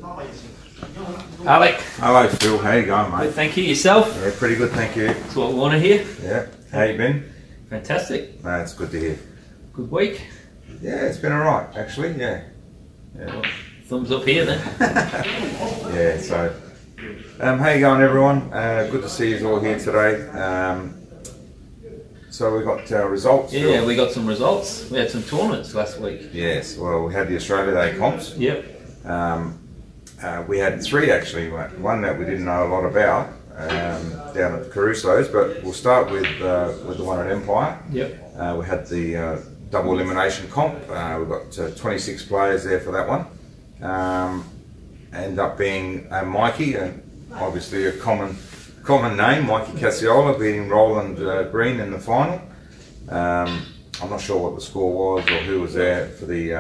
Alec. Hello Phil, how you going, mate? Good, thank you. Yourself? Yeah, pretty good, thank you. That's what we want to hear. Yeah, how you been? Fantastic. No, it's good to hear. Good week. Yeah, it's been alright, actually, yeah. Well, thumbs up here then. Yeah, so, how you going everyone? Good to see you all here today. So we got our results. Yeah, Phil. we got some results. We had some tournaments last week. Yes, well we had the Australia Day comps. Yep. We had three actually, one that we didn't know a lot about down at Caruso's, but we'll start with the one at Empire. Yep. We had the double elimination comp. We've got 26 players there for that one. Ended up being Mikey, and obviously a common name, Mikey Cassiola, beating Roland Green in the final. I'm not sure what the score was or who was there for the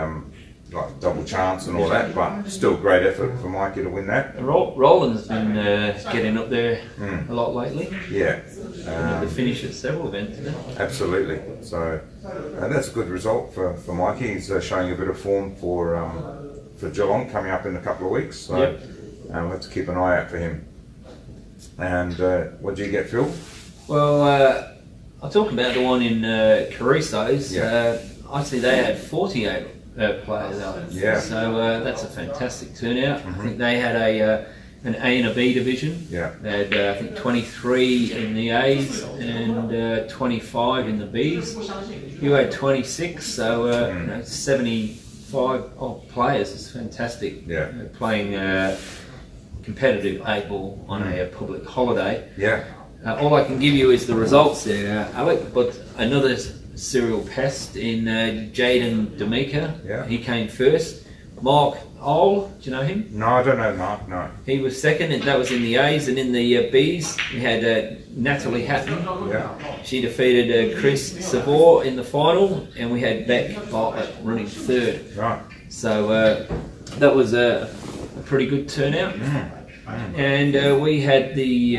like double chance and all that, but still great effort for Mikey to win that. Roland's been getting up there a lot lately. Yeah. To finish at several events, isn't it? Absolutely. So that's a good result for Mikey. He's showing a bit of form for Geelong coming up in a couple of weeks. So yep. We'll have to keep an eye out for him. And what did you get, Phil? Well, I'll talk about the one in Caruso's. Yeah. Actually, they had 48 players out. Yeah. So that's a fantastic turnout. I think they had an A and a B division. Yeah. They had I think 23 in the A's and 25 in the B's. You had 26, so 75 players. It's fantastic. Yeah. Playing competitive A-ball on a public holiday. Yeah. All I can give you is the results there, Alec, but another serial pest in Jaden D'Amica. Yeah. He came first. Mark Owl, do you know him? No, I don't know Mark, no. He was second, and that was in the A's. And in the B's, we had Natalie Hatton. Yeah. She defeated Chris Savor in the final, and we had Beck Bartlett running third. Right. So that was a pretty good turnout. And we had the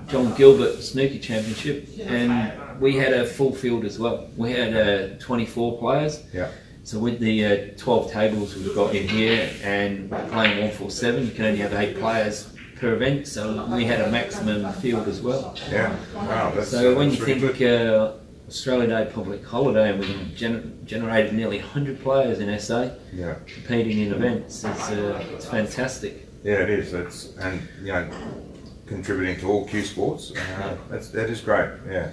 John Gilbert Snooker Championship, and we had a full field as well. We had 24 players. Yeah. So with the 12 tables we've got in here, and playing 147, you can only have 8 players per event. So we had a maximum field as well. Yeah. Wow. That's, so when that's you really think Australia Day public holiday, and we generated nearly 100 players in SA yeah. competing in events, it's fantastic. Yeah, it is. It's and contributing to all Q sports. That is great. Yeah.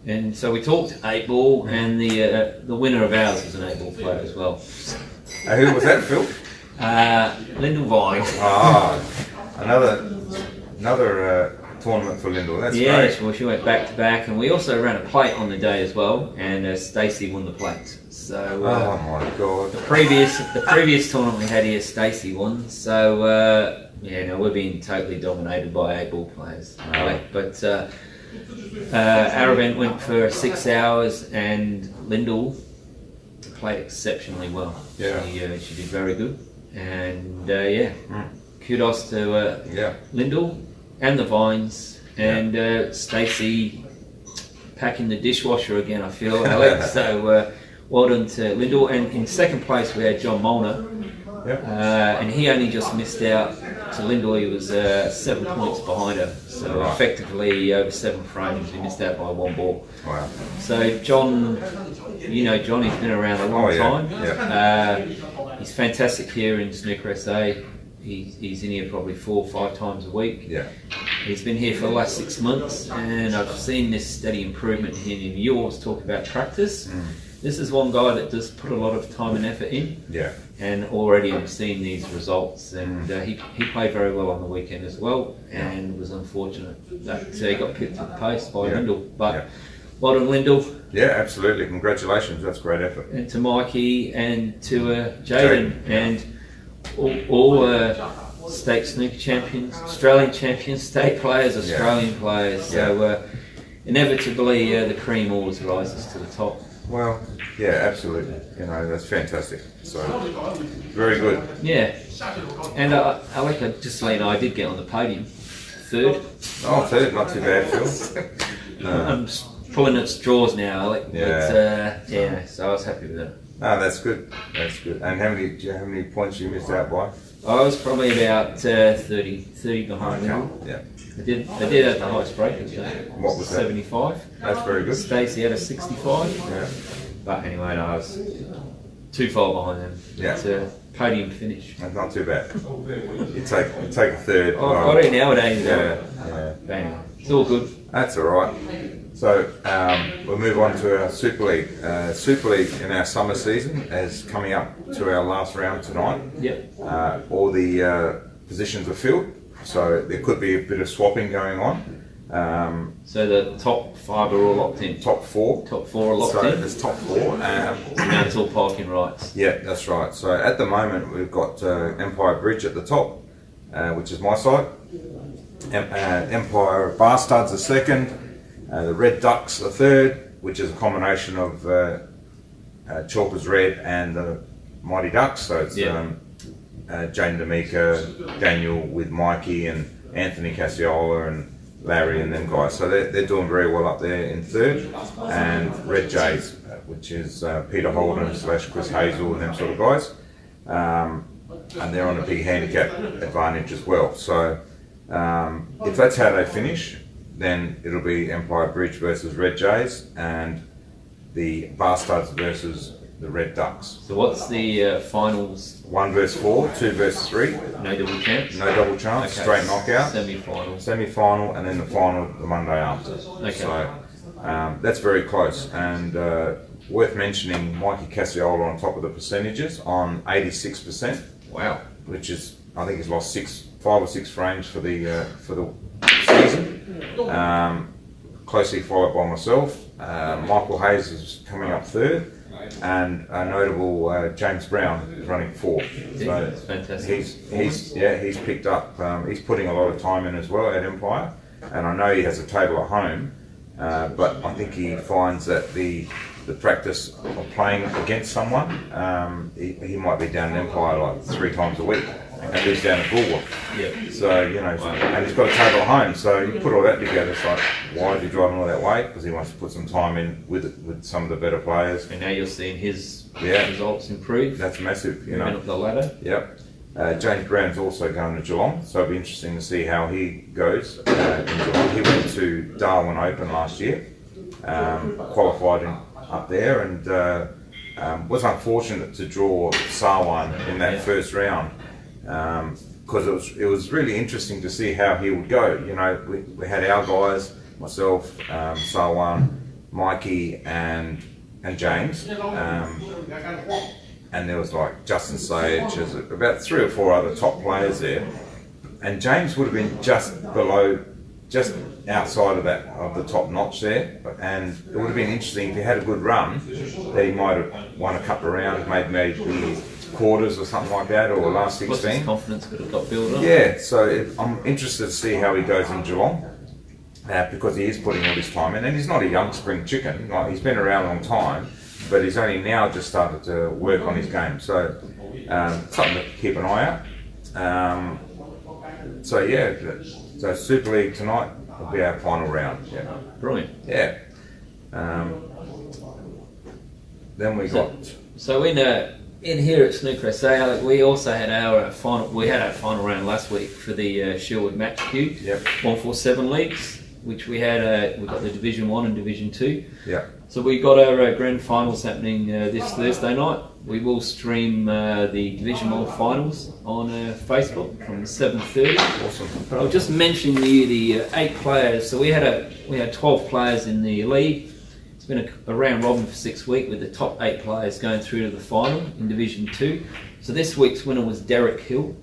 And so we talked 8-ball, and the winner of ours is an 8-ball player as well. Who was that, Phil? Lyndall Vine. Ah, another tournament for Lyndall. That's great. Yeah, well, she went back to back, and we also ran a plate on the day as well, and Stacey won the plate. So oh my God! The previous tournament we had here, Stacey won. So yeah, no, we're being totally dominated by 8-ball players. Oh. But our event went for 6 hours, and Lyndall played exceptionally well. Yeah. She did very good, and yeah, kudos to Lyndall and the Vines, and Stacey packing the dishwasher again, I feel, Alec. So well done to Lyndall. And in second place we had John Molnar. Yep. And he only just missed out to Lyndall. He was 7 points behind her. So effectively over 7 frames, he missed out by 1 ball. Wow. So John, you know John, he's been around a long time. Yeah. He's fantastic here in Snooker SA. He's in here probably 4 or 5 times a week. Yeah. He's been here for the last 6 months, and I've seen this steady improvement in him. You always talk about practice. This is one guy that does put a lot of time and effort in. Yeah. And already I'm seeing these results, and he played very well on the weekend as well, and was unfortunate that he got picked to the post by Lyndall. But well done, Lyndall. Yeah, absolutely. Congratulations. That's great effort. And to Mikey and to Jaden and all state snooker champions, Australian champions, state players, Australian players. So inevitably the cream always rises to the top. Well, yeah, absolutely. You know, that's fantastic. So, very good. Yeah. And Alec, just so you know, I did get on the podium. Third. Oh, third, not too bad, Phil. I'm pulling at straws now, Alec. Yeah. But, yeah, so I was happy with that. No, that's good. That's good. And how many points you missed out by? I was probably about 30 behind him. Yeah. I did have the highest break. What was that? 75. That's very good. Stacey had a 65. Yeah. But anyway, no, I was too far behind them. Yeah. It's a podium finish. That's not too bad. You take a third. Oh, I've got it nowadays. Yeah. But anyway, it's all good. That's all right. So we'll move on to our Super League. Super League in our summer season is coming up to our last round tonight. Yep. All the positions are filled, so there could be a bit of swapping going on. So the top 5 are all locked in. Top 4. Top 4 are locked So in. there's top 4. Now it's all parking rights. Yeah, that's right. So at the moment we've got Empire Bridge at the top, which is my side. Empire Bastards are second. The Red Ducks are third, which is a combination of Chalkers Red and the Mighty Ducks. So it's Jane D'Amica, Daniel with Mikey and Anthony Cassiola and Larry and them guys. So they're doing very well up there in third. And Red Jays, which is Peter Holden / Chris Hazel and them sort of guys. And they're on a big handicap advantage as well. So if that's how they finish, then it'll be Empire Bridge versus Red Jays and the Bastards versus the Red Ducks. So what's the finals? 1 versus 4, 2 versus 3. No double chance? No double chance, Okay. straight knockout. Semi-final. Semi-final and then the final the Monday after. Okay. So that's very close. And worth mentioning, Mikey Cassiola on top of the percentages on 86%. Wow. Which is, I think he's lost 5 or 6 frames for the season. Closely followed by myself. Michael Hayes is coming up third, and a notable James Brown is running fourth. So That's fantastic. he's picked up. He's putting a lot of time in as well at Empire, and I know he has a table at home, but I think he finds that the practice of playing against someone, he might be down at Empire like 3 times a week. And lives down at Bulwark. Yeah. So, you know, and he's got a table at home, so you put all that together, it's like, why is he driving all that way? Because he wants to put some time in with some of the better players. And now you're seeing his results improve. That's massive, you know. Up the ladder. Yep. James Brown's also going to Geelong, so it'll be interesting to see how he goes in Geelong. He went to Darwin Open last year, qualified up there, and was unfortunate to draw Sarwan in that first round. Because it was really interesting to see how he would go. You know, we had our guys, myself, Sarwan, Mikey, and James, and there was like Justin Sage, there's about 3 or 4 other top players there, and James would have been just outside of the top notch there, and it would have been interesting if he had a good run that he might have won a couple of rounds, maybe quarters or something like that, or last 16. What's his confidence could have got built up? Yeah, so I'm interested to see how he goes in Geelong, because he is putting all his time in, and he's not a young spring chicken. Like, he's been around a long time, but he's only now just started to work on his game. So something to keep an eye out. So Super League tonight will be our final round. Yeah. Brilliant. Yeah. Then we got. So in here at Snooker SA, Alec, we also had our final. We had our final round last week for the Sherwood Match Q. Yep. 147 leagues, which we had. We got the Division 1 and Division 2. Yeah. So we got our grand finals happening this Thursday night. We will stream the Division 1 finals on Facebook from 7:30. Awesome. But I'll just mention the 8 players. So we had 12 players in the league. It's been a round robin for 6 weeks with the top 8 players going through to the final in Division 2. So this week's winner was Derek Hill,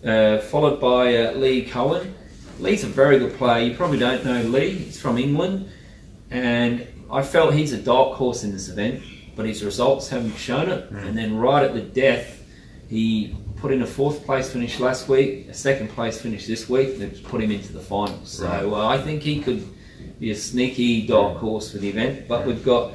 followed by Lee Cohen. Lee's a very good player. You probably don't know Lee. He's from England, and I felt he's a dark horse in this event, but his results haven't shown it. And then right at the death, he put in a 4th place finish last week, a 2nd place finish this week, and it's put him into the finals. So I think he could be a sneaky dark horse for the event. But we've got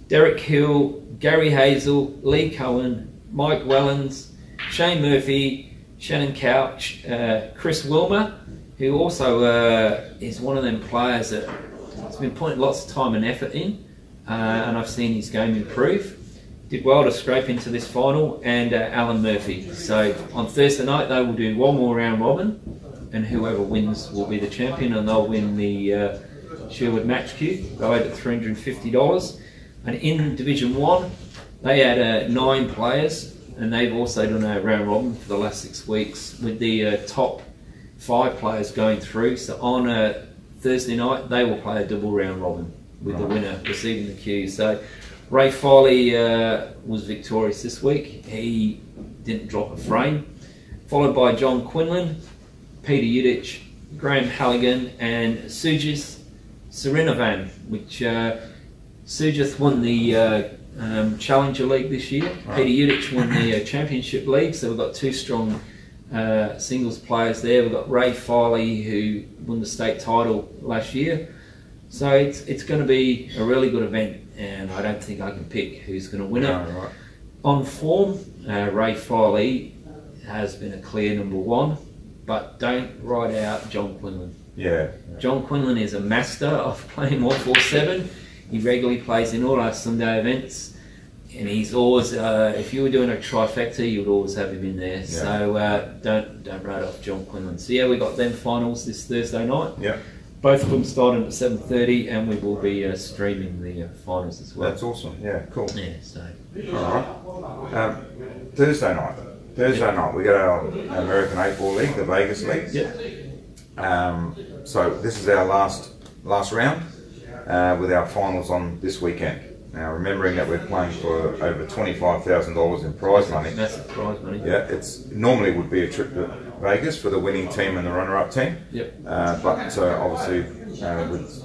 Derek Hill, Gary Hazel, Lee Cohen, Mike Wellens, Shane Murphy, Shannon Couch, Chris Wilmer, who also is one of them players that has been putting lots of time and effort in, and I've seen his game improve. did well to scrape into this final, and Alan Murphy. So on Thursday night they will do one more round robin, and whoever wins will be the champion, and they'll win the Sherwood match queue, valued at $350. And in Division 1, they had 9 players, and they've also done a round robin for the last 6 weeks with the top 5 players going through. So on Thursday night, they will play a double round robin with the winner receiving the queue. So Ray Reilly was victorious this week. He didn't drop a frame. Followed by John Quinlan, Peter Udich, Graham Halligan, and Sujith Serenovan, which Sujith won the Challenger League this year. Peter Udich won the Championship League, so we've got 2 strong singles players there. We've got Ray Reilly, who won the state title last year. So it's going to be a really good event, and I don't think I can pick who's going to win it. Right. On form, Ray Reilly has been a clear number 1, but don't write out John Quinlan. Yeah. John Quinlan is a master of playing 147. He regularly plays in all our Sunday events, and he's always, if you were doing a trifecta, you would always have him in there. Yeah. So don't write off John Quinlan. So yeah, we got them finals this Thursday night. Yeah. Both of them starting at 7:30, and we will be streaming the finals as well. That's awesome. Yeah, cool. Yeah. So. All right. Thursday night. Thursday night we got our American 8-ball league, the Vegas League. Yeah. So this is our last round with our finals on this weekend. Now, remembering that we're playing for over $25,000 in prize money. Massive prize money. Yeah, it's normally would be a trip to Vegas for the winning team and the runner-up team. Yep. But obviously with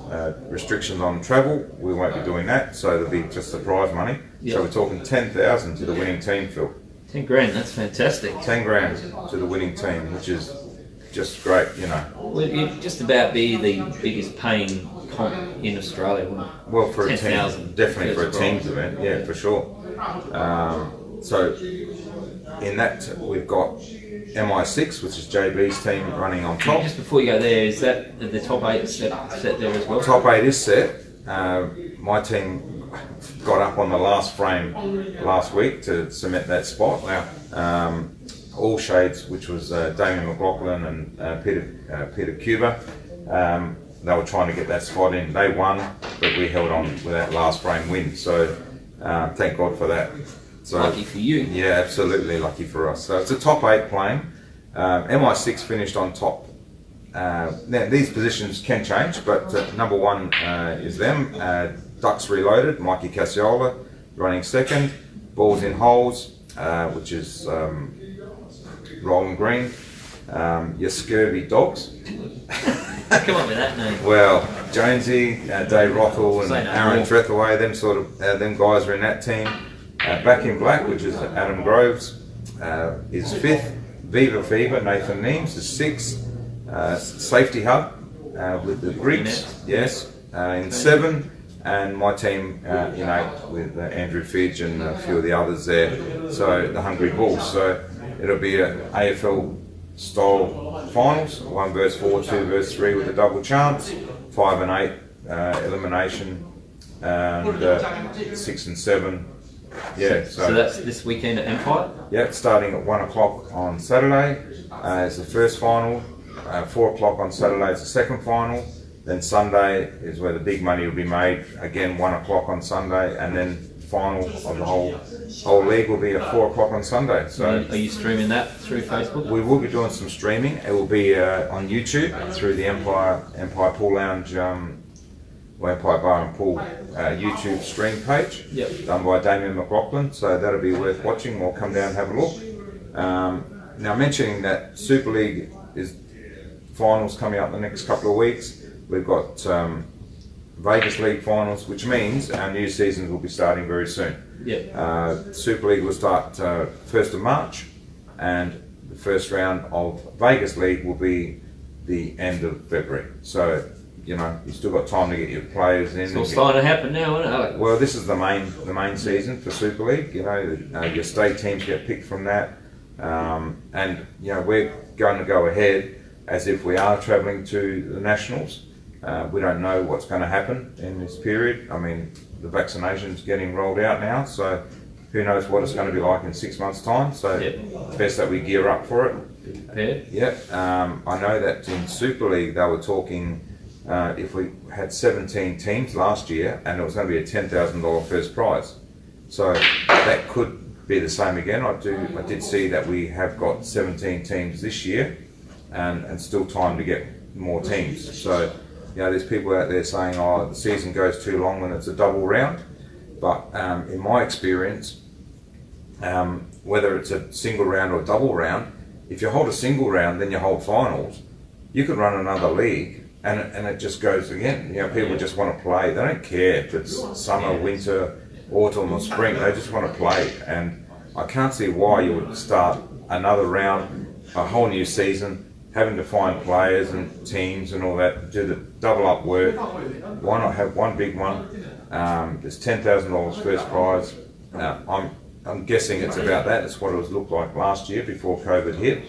restrictions on travel, we won't be doing that. So it'll be just the prize money. Yep. So we're talking $10,000 to the winning team, Phil. 10 grand. That's fantastic. 10 grand to the winning team, which is just great, you know. Well, it'd just about be the biggest paying comp in Australia, wouldn't it? Well, for 10, a team, definitely for a team's event, yeah, for sure. So in that we've got MI6, which is JB's team, running on top. Just before you go there, is that the top 8 set there as well? Top 8 is set. My team got up on the last frame last week to cement that spot. Wow. All Shades, which was Damien McLaughlin and Peter Cuba. They were trying to get that spot in. They won, but we held on with that last frame win. So thank God for that. So, lucky for you. Yeah, absolutely lucky for us. So it's a top 8 playing. MI6 finished on top. Now these positions can change, but number 1 is them. Ducks Reloaded, Mikey Cassiola running second. Balls in Holes, which is Roland Green. Your Scurvy Dogs. Come up with that name. Well, Jonesy, Dave Rothel and Aaron Trethaway, them guys are in that team. Back in Black, which is Adam Groves, is 5th. Viva Fever, Nathan Neems is 6th. Safety Hub with the Greeks, yes, in 7. And my team in 8 with Andrew Fidge and a few of the others there. So the Hungry Bulls. So it'll be an AFL style finals, 1 verse 4, 2 verse 3 with a double chance, 5 and 8 elimination, and 6 and 7. Yeah. So that's this weekend at Empire? Yeah, starting at 1 o'clock on Saturday is the first final. 4 o'clock on Saturday is the second final. Then Sunday is where the big money will be made. Again, 1 o'clock on Sunday, and then final of the whole league will be at 4 o'clock on Sunday. So, are you streaming that through Facebook? We will be doing some streaming. It will be on YouTube through the Empire Pool Lounge, Empire Bar and Pool YouTube stream page. Yep. Done by Damien McLaughlin. So that'll be worth watching. We'll come down and have a look. Now, mentioning that Super League is finals coming up the next couple of weeks. We've got Vegas League finals, which means our new seasons will be starting very soon. Yep. Super League will start 1st of March, and the first round of Vegas League will be the end of February. So, you know, you've still got time to get your players in. It's all starting to happen now, isn't it, Alec? Well, this is the main season for Super League. You know, your state teams get picked from that, and you know, we're going to go ahead as if we are travelling to the Nationals. We don't know what's going to happen in this period. I mean, the vaccination's getting rolled out now, so who knows what it's going to be like in 6 months' time. So it's best that we gear up for it. Be prepared. Yeah. I know that in Super League they were talking if we had 17 teams last year and it was going to be a $10,000 first prize. So that could be the same again. I did see that we have got 17 teams this year and still time to get more teams. So, you know, there's people out there saying, oh, the season goes too long when it's a double round. But in my experience, whether it's a single round or double round, if you hold a single round, then you hold finals, you could run another league and it just goes again. You know, people just want to play. They don't care if it's summer, winter, autumn or spring. They just want to play. And I can't see why you would start another round, a whole new season, having to find players and teams and all that, do the double up work. Why not have one big one? There's $10,000 first prize. I'm guessing it's about that. That's what it was looked like last year before COVID hit.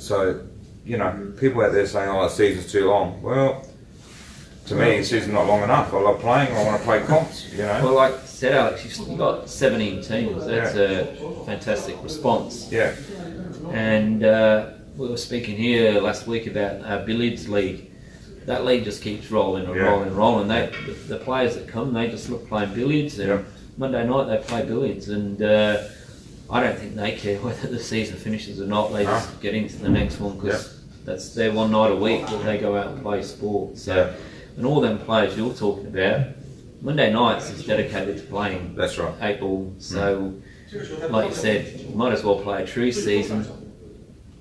So, you know, people out there saying, oh, the season's too long. Well, to me, the season's not long enough. I love playing. I want to play comps, you know. Well, like I said, Alex, you've got 17 teams. That's a fantastic response. Yeah. And we were speaking here last week about our billiards league. That league just keeps rolling and rolling and rolling. The players that come, they just look playing billiards. And Monday night they play billiards, and I don't think they care whether the season finishes or not. They just get into the next one because that's their one night a week that they go out and play sport. So, and all them players you're talking about, Monday nights is dedicated to playing. That's right. 8 ball. So, like you said, you might as well play a true season.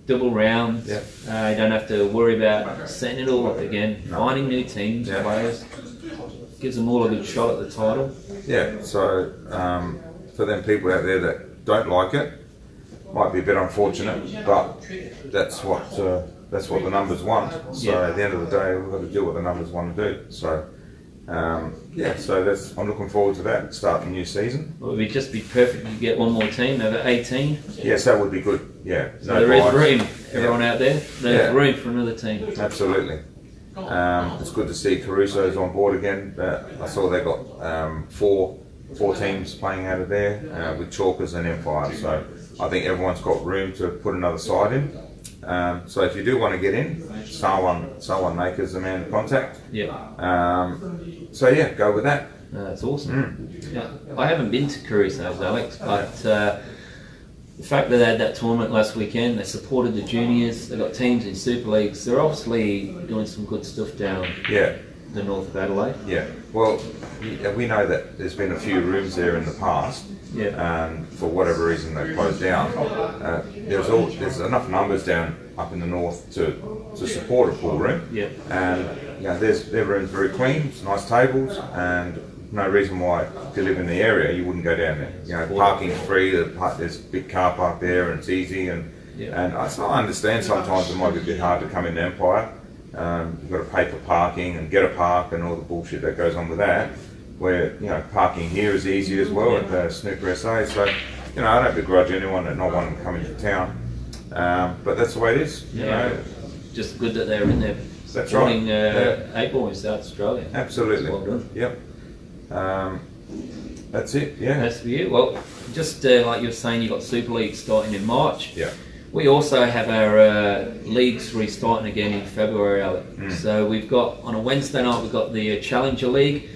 Double rounds. You don't have to worry about setting it all up again. Finding new teams, players. Gives them all a good shot at the title. Yeah, so for them people out there that don't like it, might be a bit unfortunate, but that's what the numbers want. So at the end of the day, we've got to do what the numbers want to do. So so I'm looking forward to that, starting the new season. Well, it would just be perfect if you get one more team, over 18. Yes, that would be good, yeah. So there is room, everyone out there, there's room for another team. Absolutely. It's good to see Caruso's on board again. I saw they got four teams playing out of there with Chalkers and Empire. So I think everyone's got room to put another side in. So if you do want to get in, Salwan Maker's the man to contact. So go with that. That's awesome. Yeah, I haven't been to Caruso's, Alex, but the fact that they had that tournament last weekend, they supported the juniors, they got teams in Super Leagues, they're obviously doing some good stuff down the north of Adelaide. Yeah, well, we know that there's been a few rooms there in the past, and for whatever reason they closed down. There's enough numbers down up in the north to support a pool room, and their room's very clean, it's nice tables, and no reason why, if you live in the area, you wouldn't go down there. Parking's free. There's a big car park there, and it's easy. And I understand sometimes it might be a bit hard to come into Empire. You've got to pay for parking and get a park and all the bullshit that goes on with that. Where parking here is easy as well at Snooker SA. So I don't begrudge anyone that not wanting to come into town. But that's the way it is. Just good that they're in there supporting 8 ball in South Australia. Absolutely. Well done. Yep. That's it, That's for you. Well, just like you were saying, you've got Super League starting in March. Yeah. We also have our leagues restarting again in February, Alec. So we've got, on a Wednesday night, we've got the Challenger League.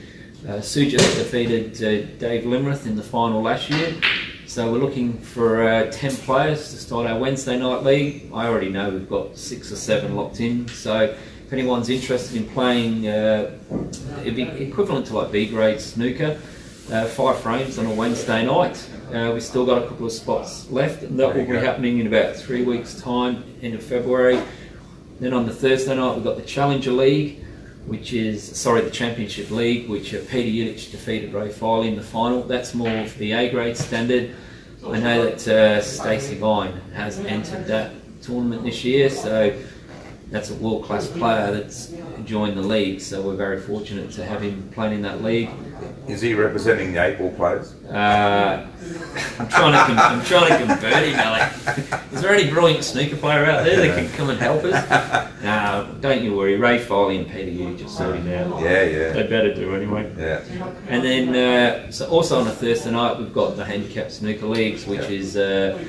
Suja defeated Dave Limerick in the final last year. So we're looking for 10 players to start our Wednesday night league. I already know we've got 6 or 7 locked in. So if anyone's interested in playing, it'd be equivalent to like B-grade snooker, 5 frames on a Wednesday night. We've still got a couple of spots left, and that will be happening in about 3 weeks' time, end of February. Then on the Thursday night, we've got the Challenger League, the Championship League, which Peter Yidich defeated Ray Reilly in the final. That's more for the A-grade standard. I know that Stacey Vine has entered that tournament this year, so that's a world-class player that's joined the league, so we're very fortunate to have him playing in that league. Is he representing the 8-ball players? I'm trying to convert him, Alec. Is there any brilliant snooker player out there that can come and help us? No, don't you worry. Ray Foley and Peter Yu just sorted him out. Yeah. They better do anyway. Yeah. And then, so also on a Thursday night, we've got the handicap snooker leagues, which is that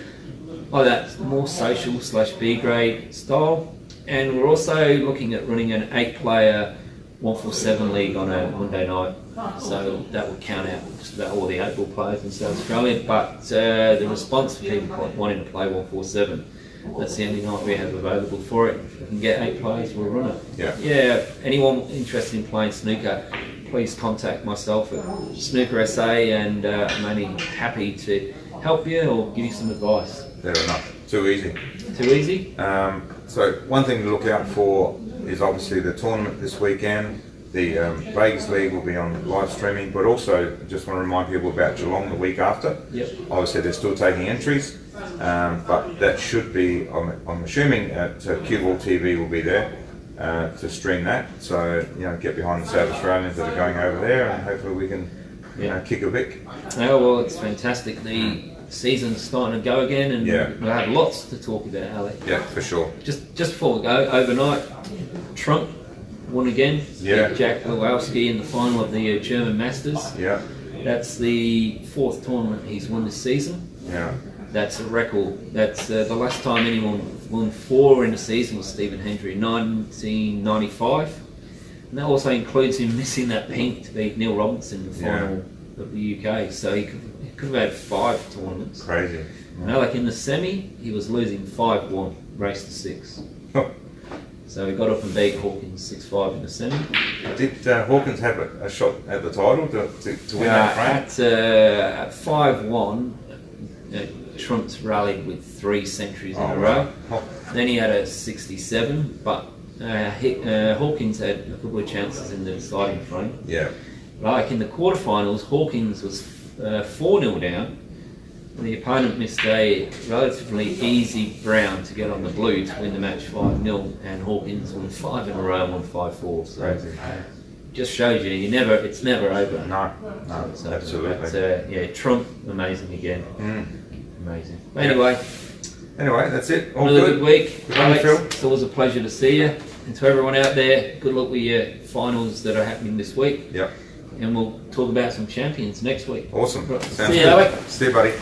more social / B grade style. And we're also looking at running an 8-player 147 league on a Monday night. So that will count out just about all the 8-ball players in South Australia. But the response for people wanting to play 147, that's the only night we have available for it. If we can get 8 players, we'll run it. Yeah. Anyone interested in playing snooker, please contact myself at Snooker SA, and I'm only happy to help you or give you some advice. Fair enough. Too easy. Too easy? So one thing to look out for is obviously the tournament this weekend. The Vegas League will be on live streaming, but also just want to remind people about Geelong the week after. Yep. Obviously they're still taking entries, but that should be, I'm assuming at Q-Ball TV will be there to stream that. So, get behind the South Australians that are going over there, and hopefully we can kick a Vic. Oh, well, it's fantastic. The season's starting to go again, and we'll have lots to talk about, Alec. Yeah, for sure. Just before we go, overnight, Trump won again. Yeah. Jack Lewowski in the final of the German Masters. Yeah. That's the 4th tournament he's won this season. Yeah. That's a record. That's the last time anyone won 4 in a season was Stephen Hendry in 1995. And that also includes him missing that pink to beat Neil Robinson in the final of the UK. So he could have had 5 tournaments. Crazy. And Alec in the semi, he was losing 5-1, race to 6. So he got up and beat Hawkins 6-5 in the semi. Did Hawkins have a shot at the title to win that frame? At 5-1, Trump's rallied with 3 centuries in a row. Then he had a 67, but Hawkins had a couple of chances in the deciding frame. Yeah. Like in the quarterfinals, Hawkins was 4-0 down. The opponent missed a relatively easy brown to get on the blue to win the match 5-0, and Hawkins won 5 in a row and won 5-4. So Crazy. Just shows you, it's never over. No, So, absolutely. but, Trump, amazing again. Amazing. Anyway, that's it. All Another good week. Good on you, Phil. It's always a pleasure to see you. And to everyone out there, good luck with your finals that are happening this week. Yep. And we'll talk about some champions next week. Awesome. Right. Sounds See you, good. Alec. See you, buddy.